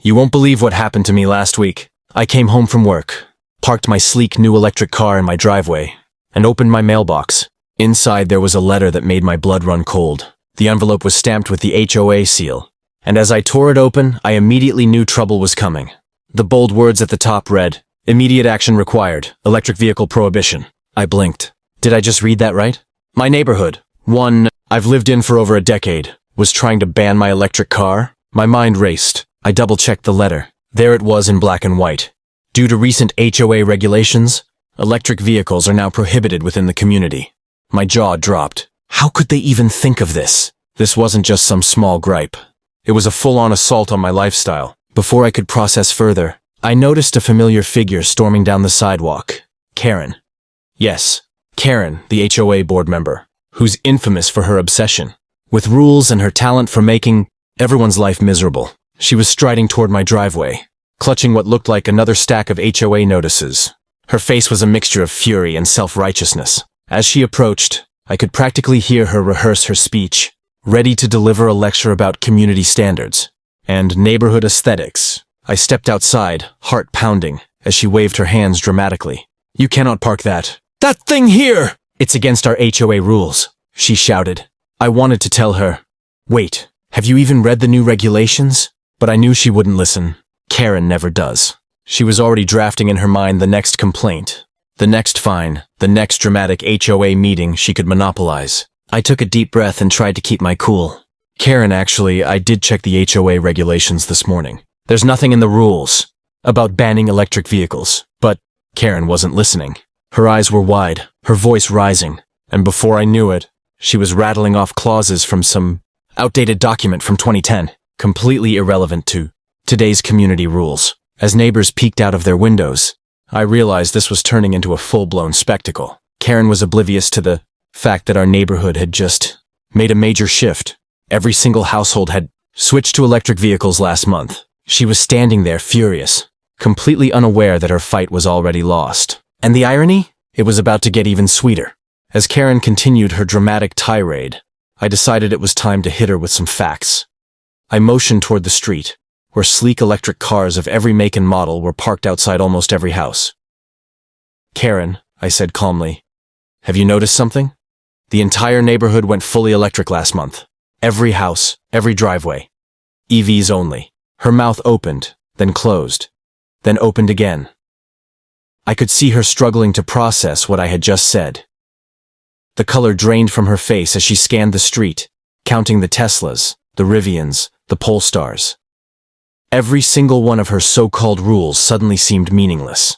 You won't believe what happened to me last week. I came home from work, parked my sleek new electric car in my driveway, and opened my mailbox. Inside there was a letter that made my blood run cold. The envelope was stamped with the HOA seal, and as I tore it open, I immediately knew trouble was coming. The bold words at the top read, "Immediate action required, electric vehicle prohibition." I blinked. Did I just read that right? My neighborhood, one I've lived in for over a decade, was trying to ban my electric car? My mind raced. I double-checked the letter. There it was in black and white. Due to recent HOA regulations, electric vehicles are now prohibited within the community. My jaw dropped. How could they even think of this? This wasn't just some small gripe. It was a full-on assault on my lifestyle. Before I could process further, I noticed a familiar figure storming down the sidewalk. Karen. Yes, Karen, the HOA board member, who's infamous for her obsession with rules and her talent for making everyone's life miserable. She was striding toward my driveway, clutching what looked like another stack of HOA notices. Her face was a mixture of fury and self-righteousness. As she approached, I could practically hear her rehearse her speech, ready to deliver a lecture about community standards and neighborhood aesthetics. I stepped outside, heart pounding, as she waved her hands dramatically. "You cannot park that thing here! It's against our HOA rules," she shouted. I wanted to tell her, "Wait, have you even read the new regulations?" But I knew she wouldn't listen. Karen never does. She was already drafting in her mind the next complaint, the next fine, the next dramatic HOA meeting she could monopolize. I took a deep breath and tried to keep my cool. "Karen, actually, I did check the HOA regulations this morning. There's nothing in the rules about banning electric vehicles." But Karen wasn't listening. Her eyes were wide, her voice rising, and before I knew it, she was rattling off clauses from some outdated document from 2010, completely irrelevant to today's community rules. As neighbors peeked out of their windows, I realized this was turning into a full-blown spectacle. Karen was oblivious to the fact that our neighborhood had just made a major shift. Every single household had switched to electric vehicles last month. She was standing there furious, completely unaware that her fight was already lost. And the irony? It was about to get even sweeter. As Karen continued her dramatic tirade, I decided it was time to hit her with some facts. I motioned toward the street, where sleek electric cars of every make and model were parked outside almost every house. "Karen," I said calmly, "have you noticed something? The entire neighborhood went fully electric last month. Every house, every driveway. EVs only." Her mouth opened, then closed, then opened again. I could see her struggling to process what I had just said. The color drained from her face as she scanned the street, counting the Teslas, the Rivians, the Polestars. Every single one of her so-called rules suddenly seemed meaningless.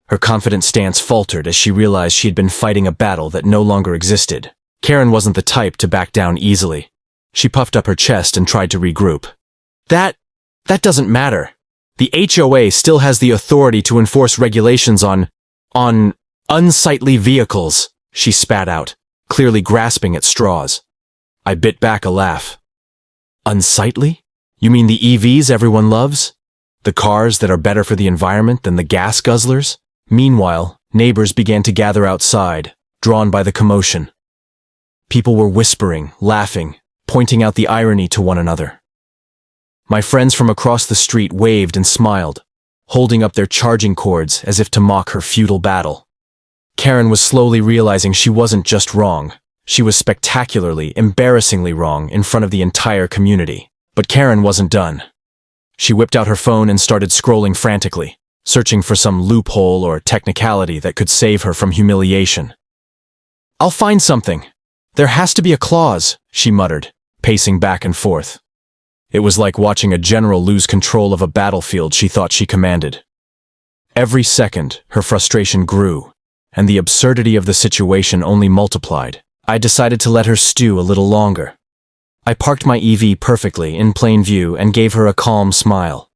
Her confident stance faltered as she realized she had been fighting a battle that no longer existed. Karen wasn't the type to back down easily. She puffed up her chest and tried to regroup. That doesn't matter. The HOA still has the authority to enforce regulations on unsightly vehicles," she spat out, clearly grasping at straws. I bit back a laugh. "Unsightly? You mean the EVs everyone loves? The cars that are better for the environment than the gas guzzlers?" Meanwhile, neighbors began to gather outside, drawn by the commotion. People were whispering, laughing, pointing out the irony to one another. My friends from across the street waved and smiled, holding up their charging cords as if to mock her futile battle. Karen was slowly realizing she wasn't just wrong. She was spectacularly, embarrassingly wrong in front of the entire community. But Karen wasn't done. She whipped out her phone and started scrolling frantically, searching for some loophole or technicality that could save her from humiliation. "I'll find something. There has to be a clause," she muttered, pacing back and forth. It was like watching a general lose control of a battlefield she thought she commanded. Every second, her frustration grew, and the absurdity of the situation only multiplied. I decided to let her stew a little longer. I parked my EV perfectly in plain view and gave her a calm smile.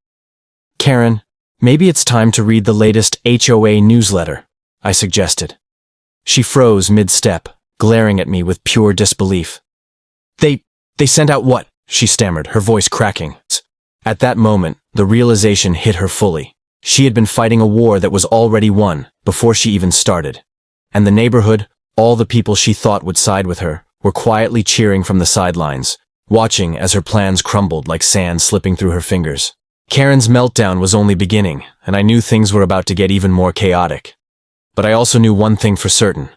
"Karen, maybe it's time to read the latest HOA newsletter," I suggested. She froze mid-step, glaring at me with pure disbelief. They sent out what?" she stammered, her voice cracking. At that moment, the realization hit her fully. She had been fighting a war that was already won before she even started. And the neighborhood, all the people she thought would side with her, were quietly cheering from the sidelines, watching as her plans crumbled like sand slipping through her fingers. Karen's meltdown was only beginning, and I knew things were about to get even more chaotic. But I also knew one thing for certain.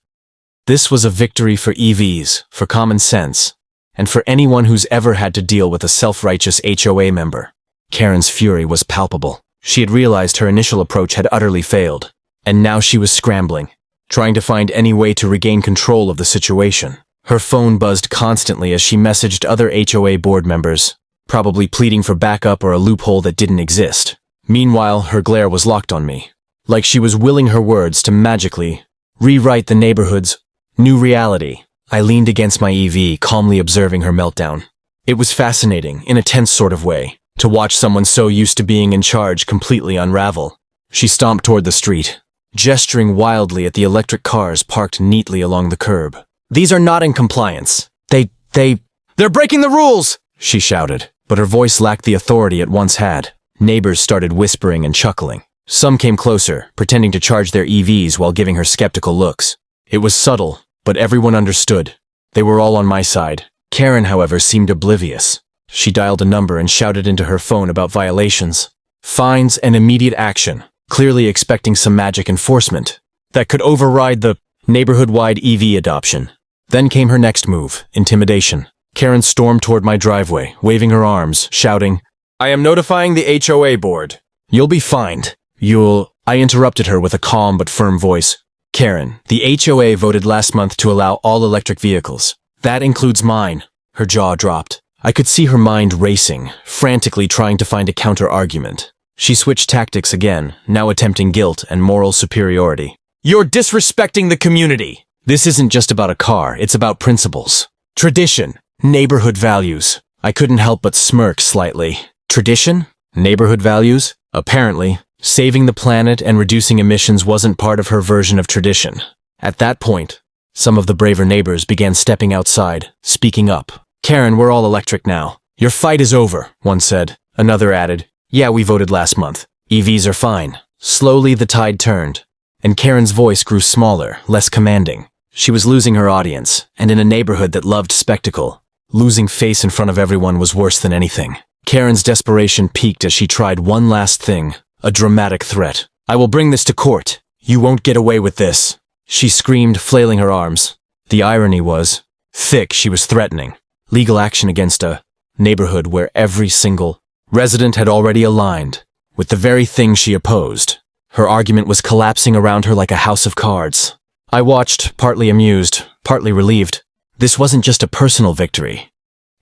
This was a victory for EVs, for common sense, and for anyone who's ever had to deal with a self-righteous HOA member. Karen's fury was palpable. She had realized her initial approach had utterly failed, and now she was scrambling, trying to find any way to regain control of the situation. Her phone buzzed constantly as she messaged other HOA board members, probably pleading for backup or a loophole that didn't exist. Meanwhile, her glare was locked on me, like she was willing her words to magically rewrite the neighborhood's new reality. I leaned against my EV, calmly observing her meltdown. It was fascinating, in a tense sort of way, to watch someone so used to being in charge completely unravel. She stomped toward the street, gesturing wildly at the electric cars parked neatly along the curb. "These are not in compliance. They're breaking the rules!" she shouted, but her voice lacked the authority it once had. Neighbors started whispering and chuckling. Some came closer, pretending to charge their EVs while giving her skeptical looks. It was subtle, but everyone understood. They were all on my side. Karen, however, seemed oblivious. She dialed a number and shouted into her phone about violations, fines, and immediate action, clearly expecting some magic enforcement that could override the neighborhood-wide EV adoption. Then came her next move, intimidation. Karen stormed toward my driveway, waving her arms, shouting, "I am notifying the HOA board. You'll be fined. I interrupted her with a calm but firm voice. "Karen, the HOA voted last month to allow all electric vehicles. That includes mine." Her jaw dropped. I could see her mind racing, frantically trying to find a counter-argument. She switched tactics again, now attempting guilt and moral superiority. "You're disrespecting the community. This isn't just about a car, it's about principles. Tradition, neighborhood values." I couldn't help but smirk slightly. Tradition? Neighborhood values? Apparently, saving the planet and reducing emissions wasn't part of her version of tradition. At that point, some of the braver neighbors began stepping outside, speaking up. "Karen, we're all electric now. Your fight is over," one said. Another added, "Yeah, we voted last month. EVs are fine." Slowly the tide turned, and Karen's voice grew smaller, less commanding. She was losing her audience, and in a neighborhood that loved spectacle, losing face in front of everyone was worse than anything. Karen's desperation peaked as she tried one last thing, a dramatic threat. "I will bring this to court. You won't get away with this," she screamed, flailing her arms. The irony was, thick, she was threatening legal action against a neighborhood where every single resident had already aligned with the very thing she opposed. Her argument was collapsing around her like a house of cards. I watched, partly amused, partly relieved. This wasn't just a personal victory.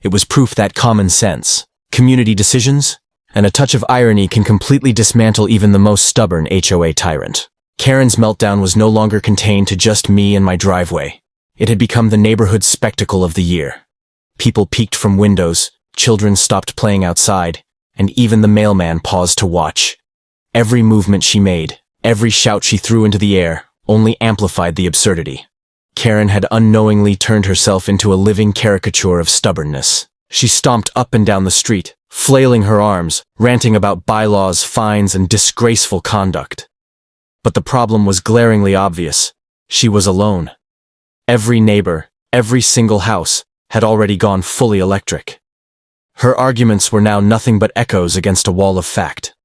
It was proof that common sense, community decisions, and a touch of irony can completely dismantle even the most stubborn HOA tyrant. Karen's meltdown was no longer contained to just me and my driveway. It had become the neighborhood spectacle of the year. People peeked from windows, children stopped playing outside, and even the mailman paused to watch. Every movement she made, every shout she threw into the air, only amplified the absurdity. Karen had unknowingly turned herself into a living caricature of stubbornness. She stomped up and down the street, flailing her arms, ranting about bylaws, fines, and disgraceful conduct. But the problem was glaringly obvious. She was alone. Every neighbor, every single house, had already gone fully electric. Her arguments were now nothing but echoes against a wall of fact.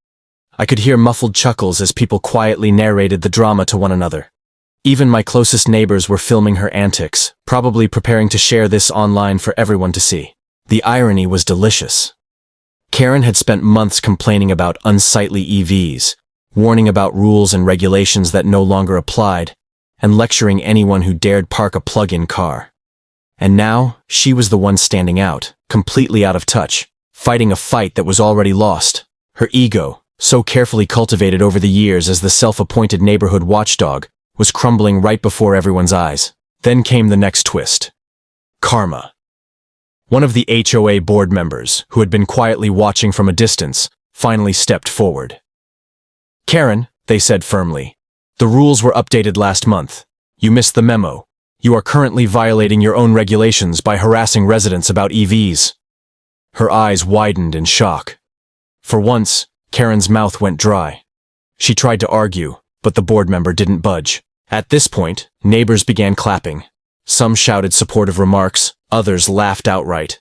I could hear muffled chuckles as people quietly narrated the drama to one another. Even my closest neighbors were filming her antics, probably preparing to share this online for everyone to see. The irony was delicious. Karen had spent months complaining about unsightly EVs, warning about rules and regulations that no longer applied, and lecturing anyone who dared park a plug-in car. And now, she was the one standing out, completely out of touch, fighting a fight that was already lost. Her ego, so carefully cultivated over the years as the self-appointed neighborhood watchdog, was crumbling right before everyone's eyes. Then came the next twist. Karma. One of the HOA board members, who had been quietly watching from a distance, finally stepped forward. "Karen," they said firmly, "the rules were updated last month. You missed the memo. You are currently violating your own regulations by harassing residents about EVs." Her eyes widened in shock. For once, Karen's mouth went dry. She tried to argue, but the board member didn't budge. At this point, neighbors began clapping. Some shouted supportive remarks, others laughed outright.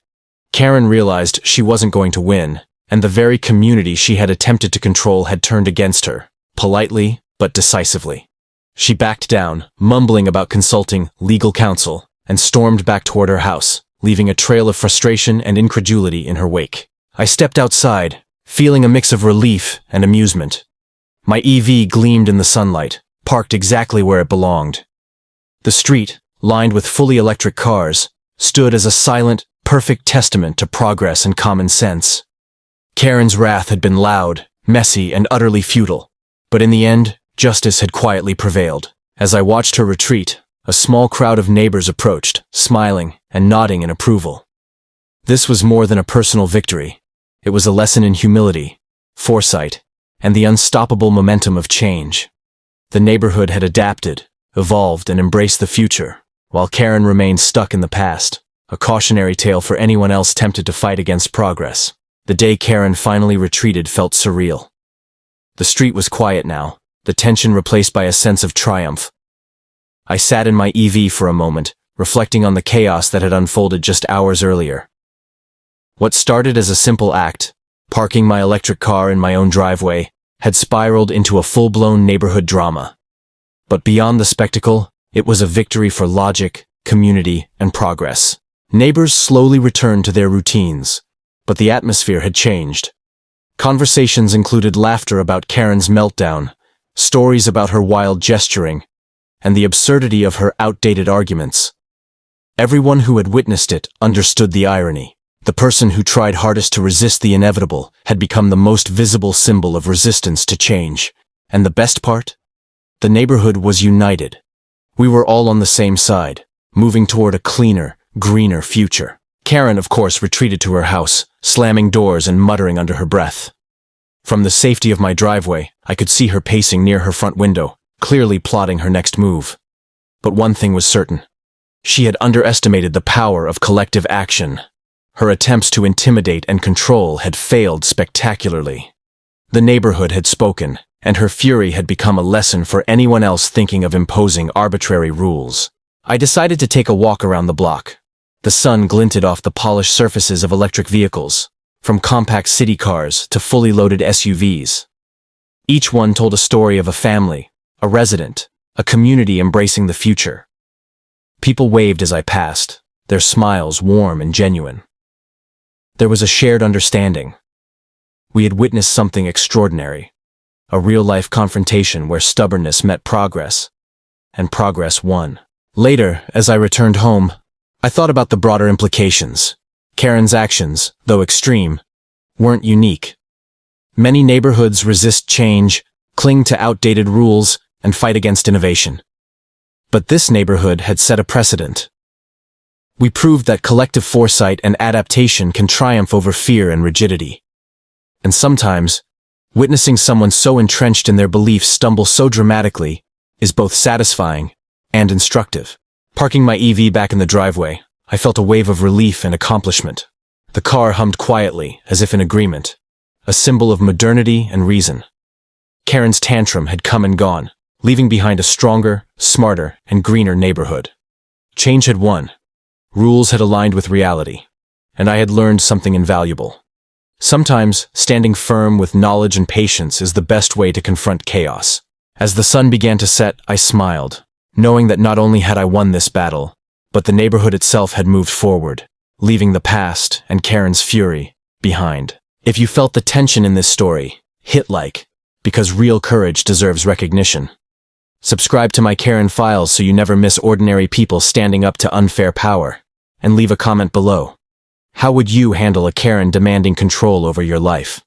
Karen realized she wasn't going to win, and the very community she had attempted to control had turned against her, politely but decisively. She backed down, mumbling about consulting legal counsel, and stormed back toward her house, leaving a trail of frustration and incredulity in her wake. I stepped outside, feeling a mix of relief and amusement. My EV gleamed in the sunlight, parked exactly where it belonged. The street, lined with fully electric cars, stood as a silent, perfect testament to progress and common sense. Karen's wrath had been loud, messy, and utterly futile, but in the end, justice had quietly prevailed. As I watched her retreat, a small crowd of neighbors approached, smiling and nodding in approval. This was more than a personal victory. It was a lesson in humility, foresight, and the unstoppable momentum of change. The neighborhood had adapted, evolved, and embraced the future, while Karen remained stuck in the past, a cautionary tale for anyone else tempted to fight against progress. The day Karen finally retreated felt surreal. The street was quiet now, the tension replaced by a sense of triumph. I sat in my EV for a moment, reflecting on the chaos that had unfolded just hours earlier. What started as a simple act, parking my electric car in my own driveway, had spiraled into a full-blown neighborhood drama. But beyond the spectacle, it was a victory for logic, community, and progress. Neighbors slowly returned to their routines, but the atmosphere had changed. Conversations included laughter about Karen's meltdown, stories about her wild gesturing, and the absurdity of her outdated arguments. Everyone who had witnessed it understood the irony. The person who tried hardest to resist the inevitable had become the most visible symbol of resistance to change. And the best part? The neighborhood was united. We were all on the same side, moving toward a cleaner, greener future. Karen, of course, retreated to her house, slamming doors and muttering under her breath. From the safety of my driveway, I could see her pacing near her front window, clearly plotting her next move. But one thing was certain. She had underestimated the power of collective action. Her attempts to intimidate and control had failed spectacularly. The neighborhood had spoken, and her fury had become a lesson for anyone else thinking of imposing arbitrary rules. I decided to take a walk around the block. The sun glinted off the polished surfaces of electric vehicles, from compact city cars to fully loaded SUVs. Each one told a story of a family, a resident, a community embracing the future. People waved as I passed, their smiles warm and genuine. There was a shared understanding. We had witnessed something extraordinary, a real-life confrontation where stubbornness met progress, and progress won. Later, as I returned home, I thought about the broader implications. Karen's actions, though extreme, weren't unique. Many neighborhoods resist change, cling to outdated rules, and fight against innovation. But this neighborhood had set a precedent. We proved that collective foresight and adaptation can triumph over fear and rigidity. And sometimes, witnessing someone so entrenched in their beliefs stumble so dramatically is both satisfying and instructive. Parking my EV back in the driveway, I felt a wave of relief and accomplishment. The car hummed quietly, as if in agreement, a symbol of modernity and reason. Karen's tantrum had come and gone, leaving behind a stronger, smarter, and greener neighborhood. Change had won. Rules had aligned with reality, and I had learned something invaluable. Sometimes, standing firm with knowledge and patience is the best way to confront chaos. As the sun began to set, I smiled, knowing that not only had I won this battle, but the neighborhood itself had moved forward, leaving the past and Karen's fury behind. If you felt the tension in this story, hit like, because real courage deserves recognition. Subscribe to my Karen Files so you never miss ordinary people standing up to unfair power. And leave a comment below. How would you handle a Karen demanding control over your life?